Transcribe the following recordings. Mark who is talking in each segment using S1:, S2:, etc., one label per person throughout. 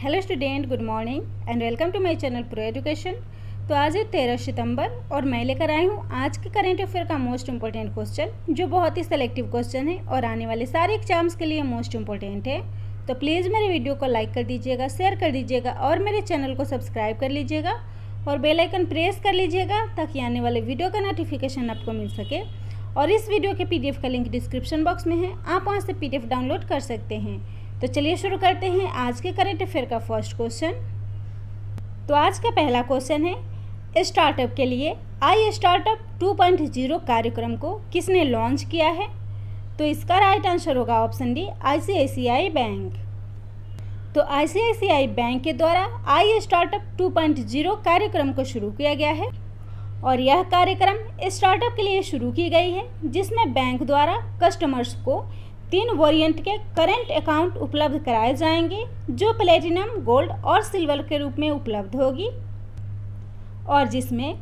S1: Hello student, good morning and welcome to my channel pro education. तो आज है 13 सितंबर और मैं लेकर आई हूँ आज के करंट अफेयर का मोस्ट इम्पोर्टेंट क्वेश्चन, जो बहुत ही सेलेक्टिव क्वेश्चन है और आने वाले सारे एग्जाम्स के लिए मोस्ट इम्पोर्टेंट है। तो प्लीज़ मेरे वीडियो को लाइक कर दीजिएगा, शेयर कर दीजिएगा और मेरे चैनल को सब्सक्राइब कर लीजिएगा और बेल आइकन प्रेस कर लीजिएगा ताकि आने वाले वीडियो का नोटिफिकेशन आपको मिल सके। और इस वीडियो के PDF का लिंक डिस्क्रिप्शन बॉक्स में है, आप वहाँ से PDF डाउनलोड कर सकते हैं। तो चलिए शुरू करते हैं आज के करंट अफेयर का फर्स्ट क्वेश्चन। तो आज का पहला क्वेश्चन है, स्टार्टअप के लिए आई स्टार्टअप 2.0 कार्यक्रम को किसने लॉन्च किया है? तो इसका राइट आंसर होगा ऑप्शन डी, ICICI बैंक। तो ICICI बैंक के द्वारा आई स्टार्टअप 2.0 कार्यक्रम को शुरू किया गया है और यह कार्यक्रम स्टार्टअप के लिए शुरू की गई है, जिसमें बैंक द्वारा कस्टमर्स को 3 वेरिएंट के करेंट अकाउंट उपलब्ध कराए जाएंगे, जो प्लेटिनम, गोल्ड और सिल्वर के रूप में उपलब्ध होगी और जिसमें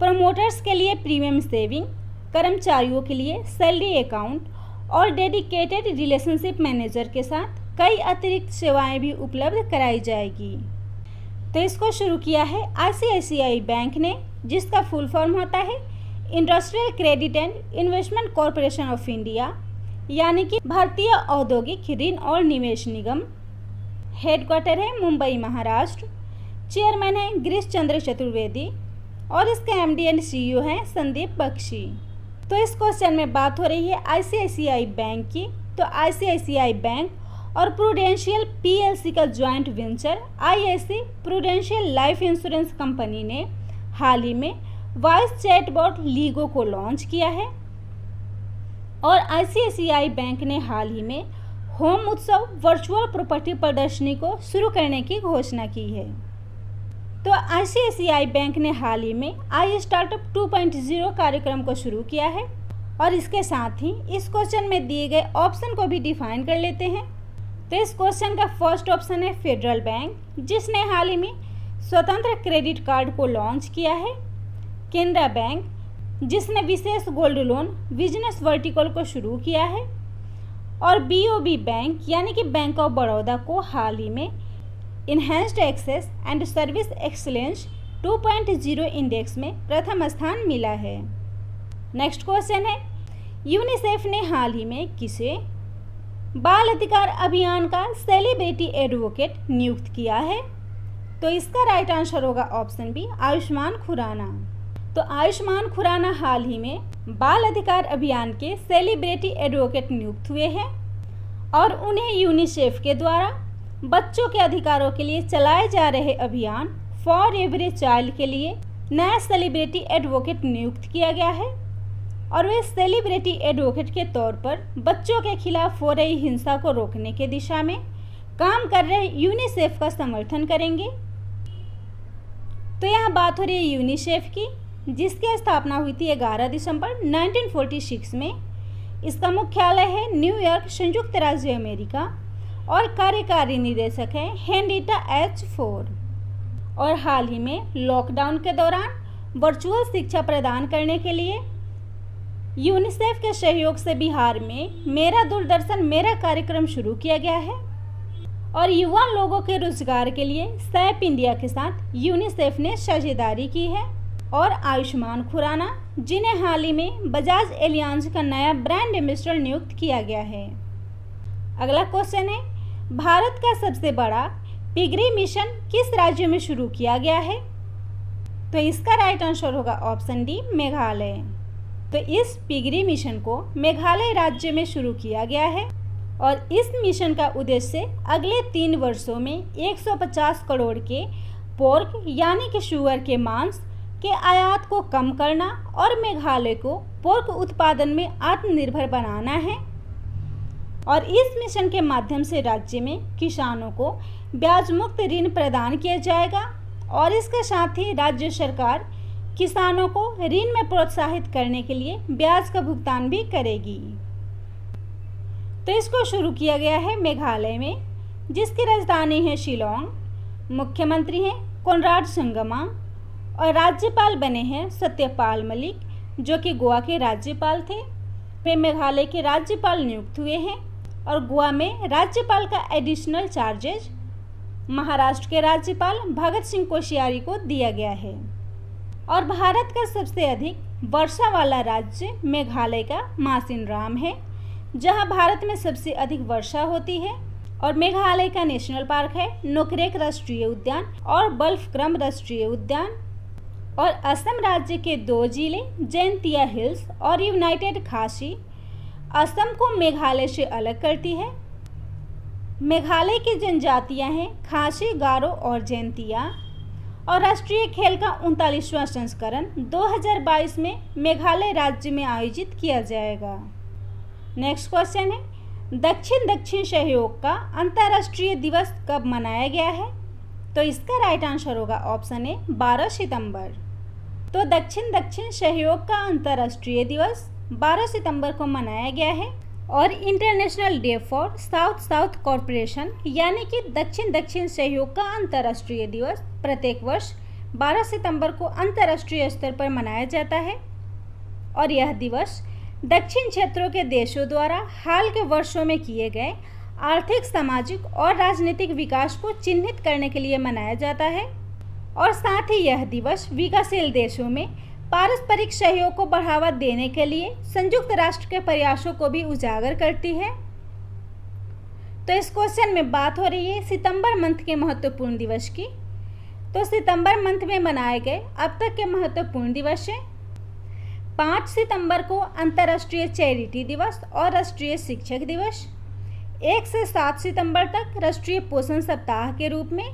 S1: प्रमोटर्स के लिए प्रीमियम सेविंग, कर्मचारियों के लिए सैलरी अकाउंट और डेडिकेटेड रिलेशनशिप मैनेजर के साथ कई अतिरिक्त सेवाएं भी उपलब्ध कराई जाएगी। तो इसको शुरू किया है ICICI बैंक ने, जिसका फुल फॉर्म होता है industrial credit and investment corporation of India, यानी कि भारतीय औद्योगिक ऋण और निवेश निगम। हेडक्वार्टर है मुंबई, महाराष्ट्र। चेयरमैन है गिरीश चंद्र चतुर्वेदी और इसके MD एंड CEO हैं संदीप बख्शी। तो इस क्वेश्चन में बात हो रही है ICICI बैंक की। तो ICICI बैंक और प्रूडेंशियल PLC का joint venture IIC prudential life insurance company ने हाल ही में वॉइस चैटबॉट लीगो को लॉन्च किया है और ICICI बैंक ने हाल ही में होम उत्सव वर्चुअल प्रॉपर्टी प्रदर्शनी को शुरू करने की घोषणा की है। तो ICICI बैंक ने हाल ही में आई स्टार्टअप 2.0 कार्यक्रम को शुरू किया है और इसके साथ ही इस क्वेश्चन में दिए गए ऑप्शन को भी डिफाइन कर लेते हैं। तो इस क्वेश्चन का फर्स्ट ऑप्शन है फेडरल बैंक, जिसने हाल ही में स्वतंत्र क्रेडिट कार्ड को लॉन्च किया है। केनरा बैंक, जिसने विशेष गोल्ड लोन बिजनेस वर्टिकल को शुरू किया है और BOB बैंक यानी कि बैंक ऑफ बड़ौदा को हाल ही में enhanced access and service excellence 2.0 index में प्रथम स्थान मिला है। नेक्स्ट क्वेश्चन है, यूनिसेफ ने हाल ही में किसे बाल अधिकार अभियान का सेलिब्रिटी एडवोकेट नियुक्त किया है? तो इसका राइट आंसर होगा ऑप्शन बी, आयुष्मान खुराना। तो आयुष्मान खुराना हाल ही में बाल अधिकार अभियान के सेलिब्रिटी एडवोकेट नियुक्त हुए हैं और उन्हें यूनिसेफ के द्वारा बच्चों के अधिकारों के लिए चलाए जा रहे अभियान फॉर एवरी चाइल्ड के लिए नया सेलिब्रिटी एडवोकेट नियुक्त किया गया है और वे सेलिब्रिटी एडवोकेट के तौर पर बच्चों के खिलाफ हो रही हिंसा को रोकने के दिशा में काम कर रहे यूनिसेफ का समर्थन करेंगे। तो यहाँ बात हो रही है यूनिसेफ की, जिसकी स्थापना हुई थी 11 दिसंबर 1946 में। इसका मुख्यालय है न्यूयॉर्क, संयुक्त राज्य अमेरिका और कार्यकारी निदेशक है हेनरिटा H. फोर। और हाल ही में लॉकडाउन के दौरान वर्चुअल शिक्षा प्रदान करने के लिए यूनिसेफ के सहयोग से बिहार में मेरा दूरदर्शन मेरा कार्यक्रम शुरू किया गया है और युवा लोगों के रोजगार के लिए सैप इंडिया के साथ यूनिसेफ ने साझेदारी की है। और आयुष्मान खुराना, जिन्हें हाल ही में बजाज एलियांज का नया ब्रांड एम्बेसडर नियुक्त किया गया है। अगला क्वेश्चन है, भारत का सबसे बड़ा पिगरी मिशन किस राज्य में शुरू किया गया है? तो इसका राइट आंसर होगा ऑप्शन डी, मेघालय। तो इस पिगरी मिशन को मेघालय राज्य में शुरू किया गया है और इस मिशन का उद्देश्य अगले 3 वर्षों में 150 करोड़ के पोर्क यानी कि शुगर के मांस के आयात को कम करना और मेघालय को पोर्क उत्पादन में आत्मनिर्भर बनाना है। और इस मिशन के माध्यम से राज्य में किसानों को ब्याज मुक्त ऋण प्रदान किया जाएगा और इसके साथ ही राज्य सरकार किसानों को ऋण में प्रोत्साहित करने के लिए ब्याज का भुगतान भी करेगी। तो इसको शुरू किया गया है मेघालय में, जिसकी राजधानी है शिलोंग। मुख्यमंत्री हैं कोनराड संगमा और राज्यपाल बने हैं सत्यपाल मलिक, जो कि गोवा के राज्यपाल थे। वे मेघालय के राज्यपाल नियुक्त हुए हैं और गोवा में राज्यपाल का एडिशनल चार्जेज महाराष्ट्र के राज्यपाल भगत सिंह कोश्यारी को दिया गया है। और भारत का सबसे अधिक वर्षा वाला राज्य मेघालय का मासिनराम है, जहां भारत में सबसे अधिक वर्षा होती है। और मेघालय का नेशनल पार्क है नोकरेक राष्ट्रीय उद्यान और बल्फक्रम राष्ट्रीय उद्यान। और असम राज्य के 2 जिले जैंतिया हिल्स और यूनाइटेड खासी असम को मेघालय से अलग करती है। मेघालय की जनजातियां हैं खासी, गारो और जैंतिया। और राष्ट्रीय खेल का 39वां संस्करण 2022 में मेघालय राज्य में आयोजित किया जाएगा। नेक्स्ट क्वेश्चन है, दक्षिण दक्षिण सहयोग का अंतर्राष्ट्रीय दिवस कब मनाया गया है? तो इसका राइट आंसर होगा ऑप्शन ए 12 सितंबर। तो दक्षिण दक्षिण सहयोग का अंतर्राष्ट्रीय दिवस 12 सितंबर को मनाया गया है। और international day for south south corporation यानी कि दक्षिण दक्षिण सहयोग का अंतर्राष्ट्रीय दिवस प्रत्येक वर्ष 12 सितंबर को अंतर्राष्ट्रीय स्तर पर मनाया जाता है। और यह दिवस दक्षिण क्षेत्रों के देशों द्वारा हाल के वर्षों में किए गए आर्थिक, सामाजिक और राजनीतिक विकास को चिन्हित करने के लिए मनाया जाता है। और साथ ही यह दिवस विकासशील देशों में पारस्परिक सहयोग को बढ़ावा देने के लिए संयुक्त राष्ट्र के प्रयासों को भी उजागर करती है। तो इस क्वेश्चन में बात हो रही है सितंबर मंथ के महत्वपूर्ण दिवस की। तो सितंबर मंथ में मनाए गए अब तक के महत्वपूर्ण दिवस हैं। 5 सितंबर को अंतर्राष्ट्रीय चैरिटी दिवस और राष्ट्रीय शिक्षक दिवस, 1 से 7 सितंबर तक राष्ट्रीय पोषण सप्ताह के रूप में,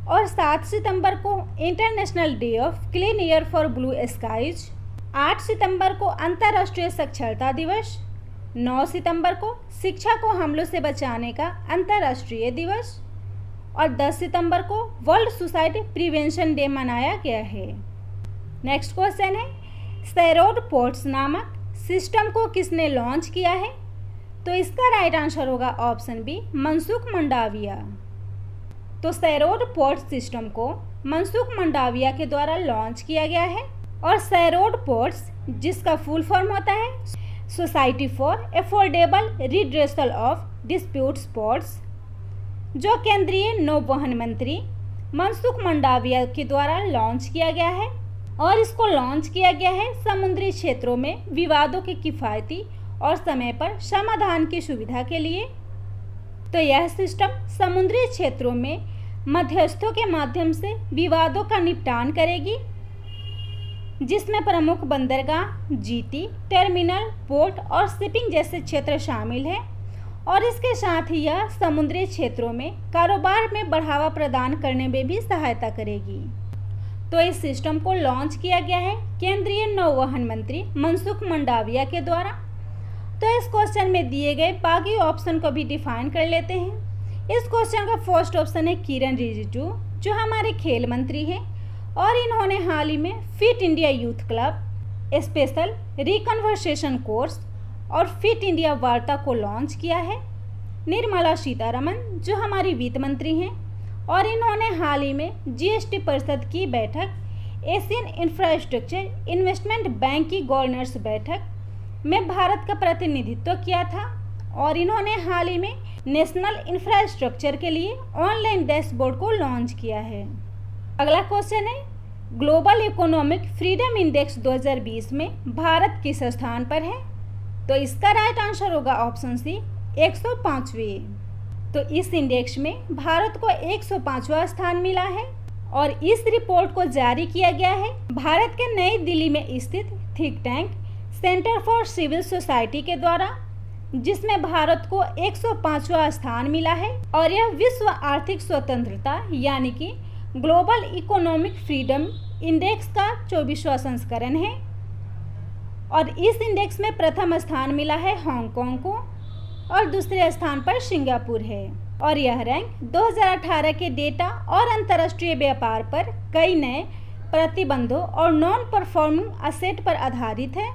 S1: और 7 सितंबर को international day of clean air for blue skies, 8 सितंबर को अंतर्राष्ट्रीय साक्षरता दिवस, 9 सितंबर को शिक्षा को हमलों से बचाने का अंतर्राष्ट्रीय दिवस, और 10 सितंबर को वर्ल्ड सुसाइड प्रिवेंशन डे मनाया गया है। नेक्स्ट क्वेश्चन है, सैरोड पोर्ट्स नामक सिस्टम को किसने लॉन्च किया है? तो इसका राइट आंसर होगा ऑप्शन बी मनसुख मंडाविया। तो सैरोड पोर्ट सिस्टम को मनसुख मंडाविया के द्वारा लॉन्च किया गया है। और सैरोड पोर्ट्स, जिसका फुल फॉर्म होता है society for affordable redressal of disputes ports, जो केंद्रीय नौवहन मंत्री मनसुख मंडाविया के द्वारा लॉन्च किया गया है। और इसको लॉन्च किया गया है समुद्री क्षेत्रों में विवादों के किफ़ायती और समय पर समाधान की सुविधा के लिए। तो यह सिस्टम समुद्री क्षेत्रों में मध्यस्थों के माध्यम से विवादों का निपटान करेगी, जिसमें प्रमुख बंदरगाह, जीटी, टर्मिनल, पोर्ट और शिपिंग जैसे क्षेत्र शामिल हैं। और इसके साथ ही यह समुद्री क्षेत्रों में कारोबार में बढ़ावा प्रदान करने में भी सहायता करेगी। तो इस सिस्टम को लॉन्च किया गया है केंद्रीय नौवहन मंत्री मनसुख मंडाविया के द्वारा। तो इस क्वेश्चन में दिए गए बाकी ऑप्शन को भी डिफाइन कर लेते हैं। इस क्वेश्चन का फर्स्ट ऑप्शन है किरण रिजिजू, जो हमारे खेल मंत्री हैं, और इन्होंने हाल ही में fit India youth club, special रिकन्वर्सेशन कोर्स और फिट इंडिया वार्ता को लॉन्च किया है। निर्मला सीतारमण, जो हमारी वित्त मंत्री हैं, और इन्होंने हाल ही में जीएसटी परिषद की बैठक, एशियन इंफ्रास्ट्रक्चर इन्वेस्टमेंट बैंक की गवर्नर्स बैठक में भारत का प्रतिनिधित्व किया था। और इन्होंने हाल ही में नेशनल इंफ्रास्ट्रक्चर के लिए ऑनलाइन डैशबोर्ड को लॉन्च किया है। अगला क्वेश्चन है, ग्लोबल इकोनॉमिक फ्रीडम इंडेक्स 2020 में भारत किस स्थान पर है? तो इसका राइट आंसर होगा ऑप्शन सी 105वें। तो इस इंडेक्स में भारत को 105वां स्थान मिला है। और इस रिपोर्ट को जारी किया गया है भारत के नई दिल्ली में स्थित think tank centre for civil society के द्वारा, जिसमें भारत को 105वां स्थान मिला है। और यह विश्व आर्थिक स्वतंत्रता यानी कि ग्लोबल इकोनॉमिक फ्रीडम इंडेक्स का 24वां संस्करण है। और इस इंडेक्स में प्रथम स्थान मिला है हांगकांग को और दूसरे स्थान पर सिंगापुर है। और यह रैंक 2018 के डेटा और अंतर्राष्ट्रीय व्यापार पर कई नए प्रतिबंधों और नॉन परफॉर्मिंग असेट पर आधारित है।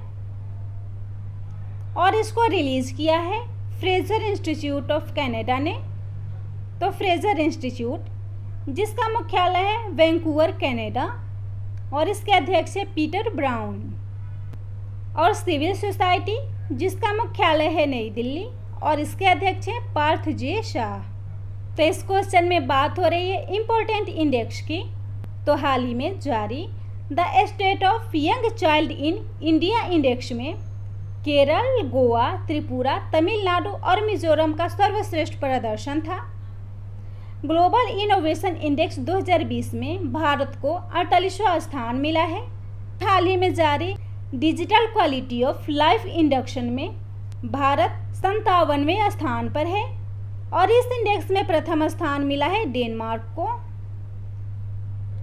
S1: और इसको रिलीज किया है फ्रेजर इंस्टीट्यूट ऑफ कनाडा ने। तो फ्रेजर इंस्टीट्यूट, जिसका मुख्यालय है वैंकूवर कनाडा, और इसके अध्यक्ष है पीटर ब्राउन। और सिविल सोसाइटी, जिसका मुख्यालय है नई दिल्ली, और इसके अध्यक्ष हैं पार्थ जे शाह। तो इस क्वेश्चन में बात हो रही है इम्पोर्टेंट इंडेक्स की। तो हाल ही में जारी the state of young child in India index में केरल, गोवा, त्रिपुरा, तमिलनाडु और मिजोरम का सर्वश्रेष्ठ प्रदर्शन था। ग्लोबल इनोवेशन इंडेक्स 2020 में भारत को 48वां स्थान मिला है। हाल ही में जारी digital quality of life index में भारत 57वें स्थान पर है और इस इंडेक्स में प्रथम स्थान मिला है डेनमार्क को।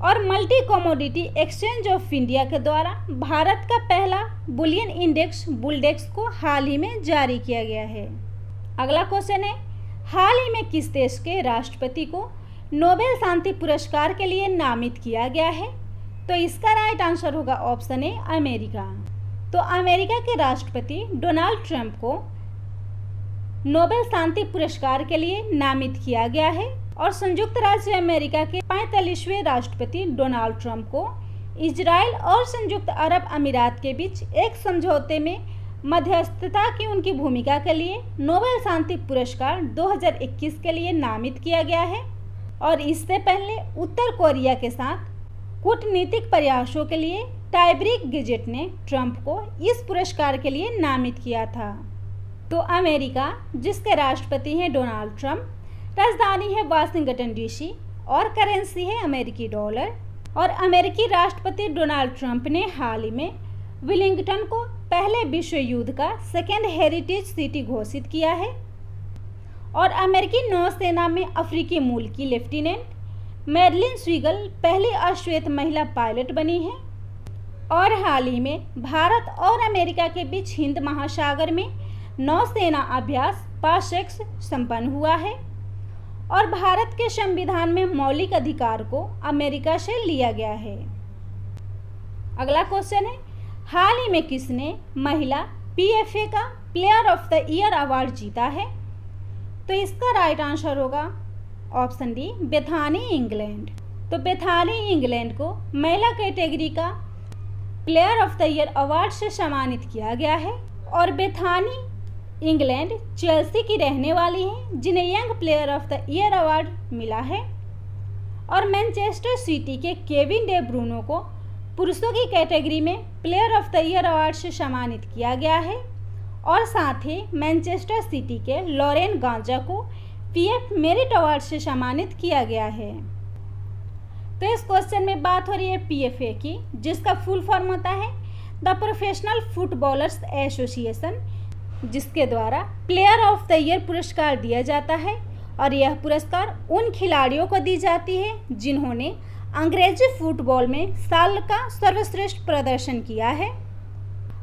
S1: और multi commodity exchange of India के द्वारा भारत का पहला बुलियन इंडेक्स बुलडेक्स को हाल ही में जारी किया गया है। अगला क्वेश्चन है, हाल ही में किस देश के राष्ट्रपति को नोबेल शांति पुरस्कार के लिए नामित किया गया है? तो इसका राइट आंसर होगा ऑप्शन ए अमेरिका। तो अमेरिका के राष्ट्रपति डोनाल्ड ट्रंप को नोबेल शांति पुरस्कार के लिए नामित किया गया है और संयुक्त राज्य अमेरिका के 45वें राष्ट्रपति डोनाल्ड ट्रंप को इजराइल और संयुक्त अरब अमीरात के बीच एक समझौते में मध्यस्थता की उनकी भूमिका के लिए नोबेल शांति पुरस्कार 2021 के लिए नामित किया गया है। और इससे पहले उत्तर कोरिया के साथ कूटनीतिक प्रयासों के लिए टाइब्रिक गेजेट ने ट्रंप को इस पुरस्कार के लिए नामित किया था। तो अमेरिका, जिसके राष्ट्रपति हैं डोनाल्ड ट्रंप, राजधानी है वाशिंगटन डीसी और करेंसी है अमेरिकी डॉलर। और अमेरिकी राष्ट्रपति डोनाल्ड ट्रंप ने हाल ही में विलिंगटन को पहले विश्व युद्ध का सेकेंड हेरिटेज सिटी घोषित किया है। और अमेरिकी नौसेना में अफ्रीकी मूल की लेफ्टिनेंट मैडलिन स्वीगल पहली अश्वेत महिला पायलट बनी है। और हाल ही में भारत और अमेरिका के बीच हिंद महासागर में नौसेना अभ्यास पासेक्स संपन्न हुआ है। और भारत के संविधान में मौलिक अधिकार को अमेरिका से लिया गया है। अगला क्वेश्चन है, हाल ही में किसने महिला PFA का player of the year award जीता है? तो इसका राइट आंसर होगा ऑप्शन डी बेथानी इंग्लैंड। तो बेथानी इंग्लैंड को महिला कैटेगरी का player of the year award से सम्मानित किया गया है। और बेथानी इंग्लैंड चेल्सी की रहने वाली हैं जिन्हें young player of the year award मिला है। और मैनचेस्टर सिटी के केविन डे ब्रूनो को पुरुषों की कैटेगरी में player of the year award से सम्मानित किया गया है। और साथ ही मैनचेस्टर सिटी के लॉरेन गांजा को PF मेरिट अवार्ड से सम्मानित किया गया है। तो इस क्वेश्चन में बात हो रही है PFA की, जिसका फुल फॉर्म होता है द प्रोफेशनल फुटबॉलर्स एसोसिएशन, जिसके द्वारा प्लेयर ऑफ द ईयर पुरस्कार दिया जाता है। और यह पुरस्कार उन खिलाड़ियों को दी जाती है जिन्होंने अंग्रेजी फुटबॉल में साल का सर्वश्रेष्ठ प्रदर्शन किया है।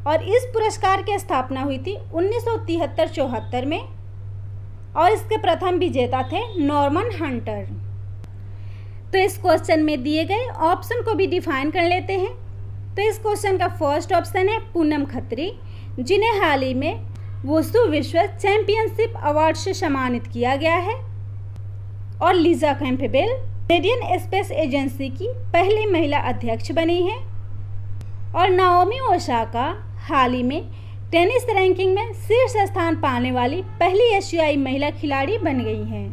S1: और इस पुरस्कार की स्थापना हुई थी 1973-74 में और इसके प्रथम विजेता थे नॉर्मन हंटर। तो इस क्वेश्चन में दिए गए ऑप्शन को भी डिफाइन कर लेते हैं। तो इस क्वेश्चन का फर्स्ट ऑप्शन है पूनम खत्री, जिन्हें हाल ही में वुशु विश्व चैंपियनशिप अवार्ड से सम्मानित किया गया है। और Lisa Campbell Canadian space agency की पहली महिला अध्यक्ष बनी है। और नाओमी ओसाका हाल ही में टेनिस रैंकिंग में शीर्ष स्थान पाने वाली पहली एशियाई महिला खिलाड़ी बन गई हैं।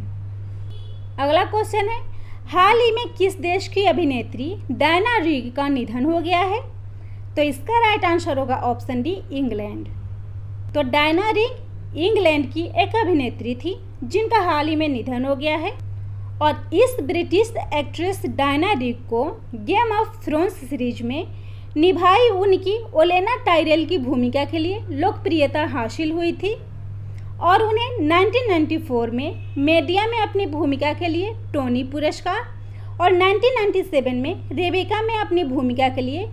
S1: अगला क्वेश्चन है, हाल ही में किस देश की अभिनेत्री डायना रिग का निधन हो गया है? तो इसका राइट आंसर होगा ऑप्शन डी इंग्लैंड। तो डायना रिग इंग्लैंड की एक अभिनेत्री थी जिनका हाल ही में निधन हो गया है। और इस ब्रिटिश एक्ट्रेस डायना रिग को गेम ऑफ थ्रोन्स सीरीज में निभाई उनकी ओलेना टायरेल की भूमिका के लिए लोकप्रियता हासिल हुई थी। और उन्हें 1994 में मीडिया में अपनी भूमिका के लिए टोनी पुरस्कार और 1997 में रेबेका में अपनी भूमिका के लिए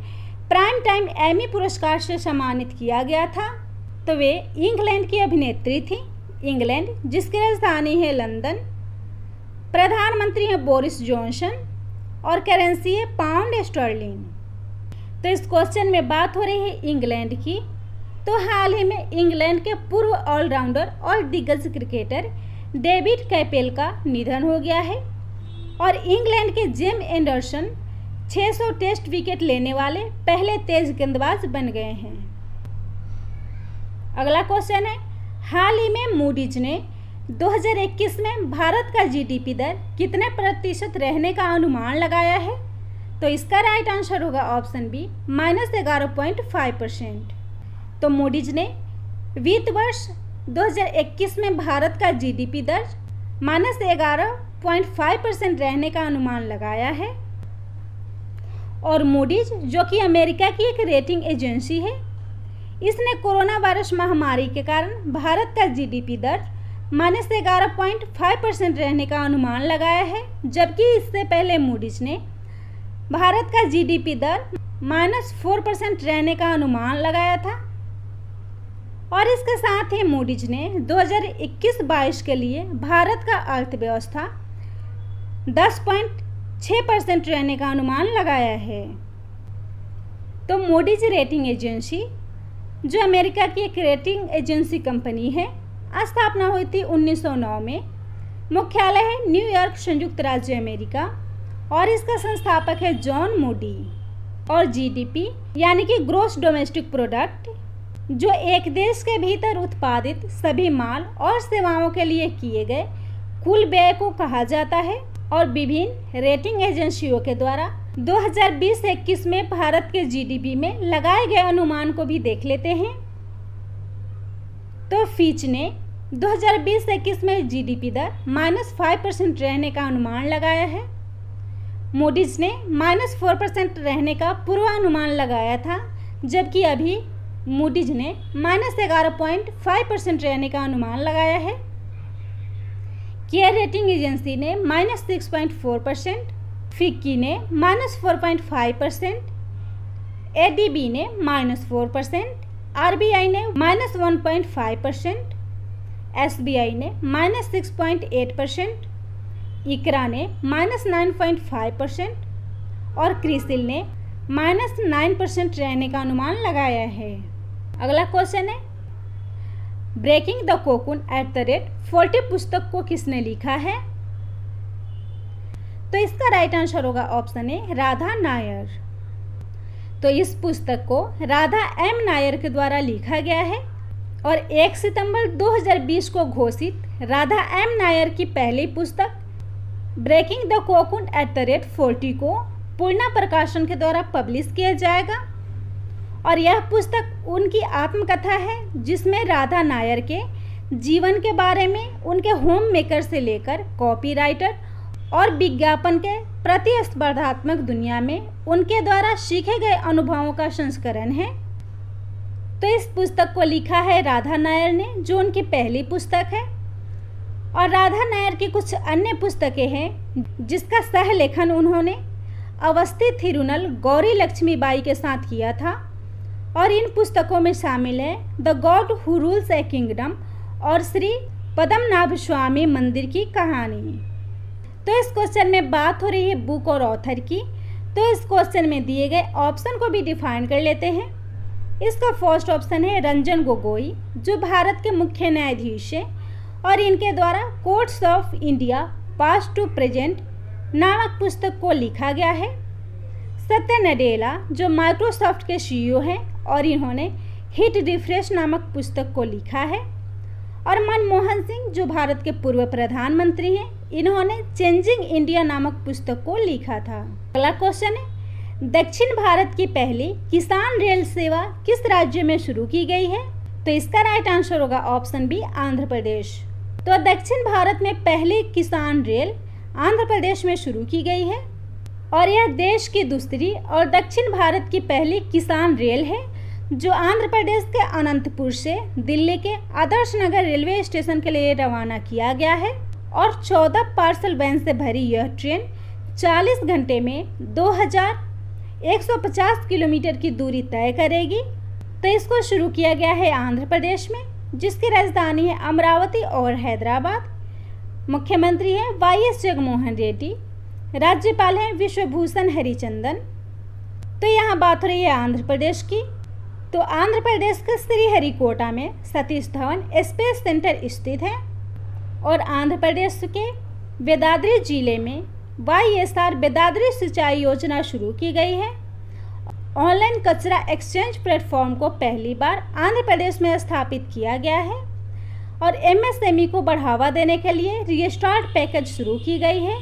S1: प्राइम टाइम एमी पुरस्कार से सम्मानित किया गया था। तो वे इंग्लैंड की अभिनेत्री थी। इंग्लैंड, जिसकी राजधानी है लंदन, प्रधानमंत्री हैं बोरिस जॉनसन और करेंसी है पाउंड स्टर्लिंग। तो इस क्वेश्चन में बात हो रही है इंग्लैंड की। तो हाल ही में इंग्लैंड के पूर्व ऑलराउंडर और दिग्गज क्रिकेटर डेविड कैपेल का निधन हो गया है। और इंग्लैंड के जेम एंडरसन 600 टेस्ट विकेट लेने वाले पहले तेज गेंदबाज बन गए हैं। अगला क्वेश्चन है, हाल ही में मूडीज ने 2021 में भारत का जीडीपी दर कितने प्रतिशत रहने का अनुमान लगाया है? तो इसका राइट आंसर होगा ऑप्शन बी -11.5%। तो मूडीज ने वित्त वर्ष 2021 में भारत का जीडीपी दर -11.5% रहने का अनुमान लगाया है। और मूडीज जो कि अमेरिका की एक रेटिंग एजेंसी है, इसने कोरोना वायरस महामारी के कारण भारत का जीडीपी दर -11.5% रहने का अनुमान लगाया है, जबकि इससे पहले मूडीज ने भारत का जीडीपी दर -4% रहने का अनुमान लगाया था। और इसके साथ ही मूडीज ने 2021-22 के लिए भारत का अर्थव्यवस्था 10.6% रहने का अनुमान लगाया है। तो मूडीज रेटिंग एजेंसी जो अमेरिका की एक रेटिंग एजेंसी कंपनी है, स्थापना हुई थी 1909 में। मुख्यालय है न्यूयॉर्क, संयुक्त राज्य अमेरिका, और इसका संस्थापक है जॉन मूडी। और जीडीपी यानी कि ग्रॉस डोमेस्टिक प्रोडक्ट, जो एक देश के भीतर उत्पादित सभी माल और सेवाओं के लिए किए गए कुल व्यय को कहा जाता है। और विभिन्न रेटिंग एजेंसियों के द्वारा 2020-21 में भारत के जीडीपी में लगाए गए अनुमान को भी देख लेते हैं। तो फिच ने 2020-21 में जीडीपी दर -5% रहने का अनुमान लगाया है। मूडीज ने -4% रहने का पूर्वानुमान लगाया था, जबकि अभी मूडीज ने -11.5% रहने का अनुमान लगाया है। केयर रेटिंग एजेंसी ने -6.4%, फिक्की ने -4.5%, एडीबी ने -4%, आरबीआई ने -1.5%, एसबीआई ने -6.8%, इकरा ने -9.5% और क्रिसिल ने -9% रहने का अनुमान लगाया है। अगला क्वेश्चन है, ब्रेकिंग द कोकून @40 पुस्तक को किसने लिखा है? तो इसका राइट आंसर होगा ऑप्शन ए राधा नायर। तो इस पुस्तक को राधा एम नायर के द्वारा लिखा गया है और 1 सितंबर 2020 को घोषित राधा एम नायर की पहली पुस्तक ब्रेकिंग द कोकून @40 को पूर्णा प्रकाशन के द्वारा पब्लिश किया जाएगा। और यह पुस्तक उनकी आत्मकथा है, जिसमें राधा नायर के जीवन के बारे में, उनके होम मेकर से लेकर कॉपीराइटर और विज्ञापन के प्रतिस्पर्धात्मक दुनिया में उनके द्वारा सीखे गए अनुभवों का संस्करण है। तो इस पुस्तक को लिखा है राधा नायर ने, जो उनकी पहली पुस्तक है। और राधा नायर की कुछ अन्य पुस्तकें हैं जिसका सह लेखन उन्होंने अवस्थी थिरुनल गौरी लक्ष्मीबाई के साथ किया था। और इन पुस्तकों में शामिल है the God who rules A kingdom और श्री पद्मनाभ स्वामी मंदिर की कहानी। तो इस क्वेश्चन में बात हो रही है बुक और ऑथर की। तो इस क्वेश्चन में दिए गए ऑप्शन को भी डिफाइन कर लेते हैं। इसका फर्स्ट ऑप्शन है रंजन गोगोई, जो भारत के मुख्य न्यायाधीश हैं और इनके द्वारा courts of India past to present नामक पुस्तक को लिखा गया है। सत्य नडेला, जो माइक्रोसॉफ्ट के सीईओ हैं और इन्होंने हिट रिफ्रेश नामक पुस्तक को लिखा है। और मनमोहन सिंह, जो भारत के पूर्व प्रधानमंत्री हैं, इन्होंने चेंजिंग इंडिया नामक पुस्तक को लिखा था। अगला क्वेश्चन है, दक्षिण भारत की पहली किसान रेल सेवा किस राज्य में शुरू की गई है? तो इसका राइट आंसर होगा ऑप्शन बी आंध्र प्रदेश। तो दक्षिण भारत में पहली किसान रेल आंध्र प्रदेश में शुरू की गई है और यह देश की दूसरी और दक्षिण भारत की पहली किसान रेल है, जो आंध्र प्रदेश के अनंतपुर से दिल्ली के आदर्श नगर रेलवे स्टेशन के लिए रवाना किया गया है। और 14 पार्सल वैन से भरी यह ट्रेन 40 घंटे में 2150 किलोमीटर की दूरी तय करेगी। तो इसको शुरू किया गया है आंध्र प्रदेश में, जिसकी राजधानी है अमरावती और हैदराबाद। मुख्यमंत्री हैं YS जगनमोहन रेड्डी, राज्यपाल हैं विश्वभूषण हरिचंदन। तो यहाँ बात हो रही है आंध्र प्रदेश की। तो आंध्र प्रदेश के श्रीहरिकोटा में सतीश धवन स्पेस सेंटर स्थित है और आंध्र प्रदेश के वेदाद्री जिले में YSR वेदाद्री सिंचाई योजना शुरू की गई है। ऑनलाइन कचरा एक्सचेंज प्लेटफॉर्म को पहली बार आंध्र प्रदेश में स्थापित किया गया है और MSME को बढ़ावा देने के लिए रीस्टार्ट पैकेज शुरू की गई है।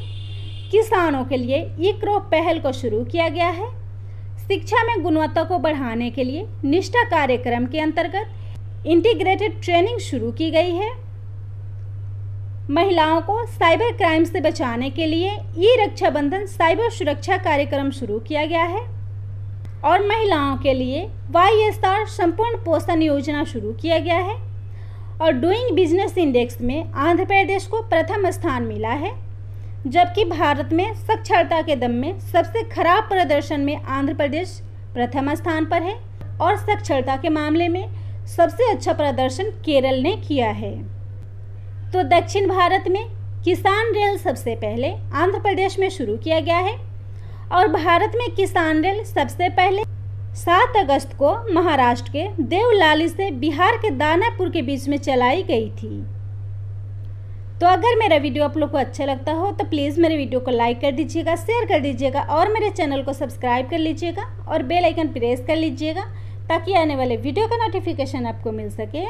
S1: किसानों के लिए ई क्रॉप पहल को शुरू किया गया है। शिक्षा में गुणवत्ता को बढ़ाने के लिए निष्ठा कार्यक्रम के अंतर्गत इंटीग्रेटेड ट्रेनिंग शुरू की गई है। महिलाओं को साइबर क्राइम से बचाने के लिए ई रक्षाबंधन साइबर सुरक्षा कार्यक्रम शुरू किया गया है और महिलाओं के लिए YSR संपूर्ण पोषण योजना शुरू किया गया है और डूइंग बिजनेस इंडेक्स में आंध्र प्रदेश को प्रथम स्थान मिला है, जबकि भारत में साक्षरता के दम में सबसे खराब प्रदर्शन में आंध्र प्रदेश प्रथम स्थान पर है और साक्षरता के मामले में सबसे अच्छा प्रदर्शन केरल ने किया है। तो दक्षिण भारत में किसान रेल सबसे पहले आंध्र प्रदेश में शुरू किया गया है और भारत में किसान रेल सबसे पहले 7 अगस्त को महाराष्ट्र के देवलाली से बिहार के दानापुर के बीच में चलाई गई थी। तो अगर मेरा वीडियो आप लोग को अच्छा लगता हो तो प्लीज़ मेरे वीडियो को लाइक कर दीजिएगा, शेयर कर दीजिएगा और मेरे चैनल को सब्सक्राइब कर लीजिएगा और बेल आइकन प्रेस कर लीजिएगा ताकि आने वाले वीडियो का नोटिफिकेशन आपको मिल सके।